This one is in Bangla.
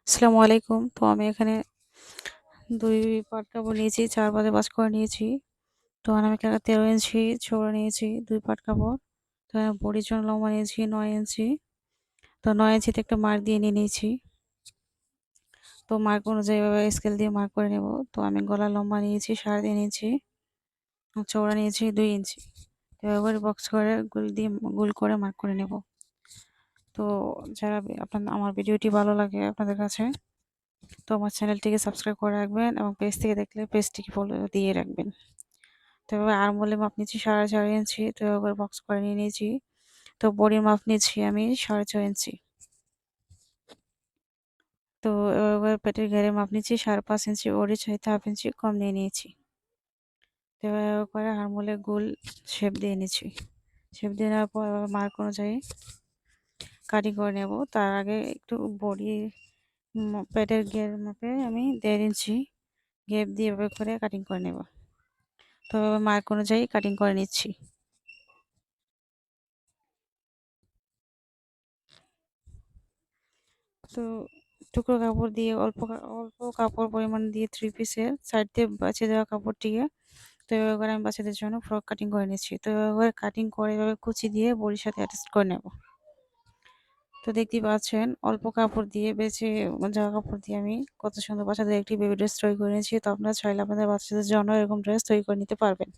আসসালামু আলাইকুম। তো আমি এখানে ২ পাট কাপড় নিয়েছি, ৪ বাদে ভাঁজ করে নিয়েছি। তো আমি এখানে ১৩ ইঞ্চি চওড়া নিয়েছি ২ পাট কাপড়। তো বডির জন্য লম্বা নিয়েছি ৯ ইঞ্চি। তো ৯ ইঞ্চিতে একটা মার্ক দিয়ে নিয়ে নিয়েছি। তো মার্ক অনুযায়ী এভাবে স্কেল দিয়ে মার্ক করে নেব। তো আমি গলার লম্বা নিয়েছি ৩.৫ ইঞ্চি, চওড়া নিয়েছি ২ ইঞ্চি। এভাবে বক্স করে গোল করে মার্ক করে নেব। তো যারা আমার ভিডিওটি ভালো লাগে আপনাদের কাছে, তো আমার চ্যানেলটিকে সাবস্ক্রাইব করে রাখবেন এবং পেজ থেকে দেখলে পেজটিকে ফলো দিয়ে রাখবেন। তো এভাবে আর্মহোলের মাপ নিচ্ছি ৪.৫ ইঞ্চি। তো এভাবে বক্স করে নিয়ে নিয়েছি। তো বডির মাপ নিচ্ছি আমি ৬.৫ ইঞ্চি। তো এভাবে পেটের ঘেরের মাপ নিচ্ছি ৫.৫ ইঞ্চি, বডির চাইতে ১/২ ইঞ্চি কম নিয়ে নিয়েছি। তো এভাবে করে আর্মহোলে গোল শেপ দিয়ে নিচ্ছি। শেপ দিয়ে নেওয়ার পর এভাবে মার্ক অনুযায়ী কাটিং করে নেব। তার আগে একটু বডির পেটের ঘের মাপে আমি ১.৫ ইঞ্চি গ্যাপ দিয়ে এভাবে করে কাটিং করে নেব। তো এভাবে মার্ক অনুযায়ী কাটিং করে নিচ্ছি। তো টুকরো কাপড় দিয়ে অল্প কাপড় পরিমাণ দিয়ে 3 পিসের সাইড দিয়ে বাঁচিয়ে দেওয়া কাপড়টিকে, তো এভাবে করে আমি বাচ্চাদের জন্য ফ্রক কাটিং করে নিচ্ছি। তো এভাবে কাটিং করে এভাবে কুচি দিয়ে বডির সাথে অ্যাটাচ করে নেব। তো দেখতেই পাচ্ছেন অল্প কাপড় দিয়ে বেঁচে যাওয়া কাপড় দিয়ে আমি কত সুন্দর বাচ্চাদের একটি বেবি ড্রেস তৈরি করে নিয়েছি। তো আপনারা চাইলে আপনাদের বাচ্চাদের জন্য এরকম ড্রেস তৈরি করে নিতে পারবেন।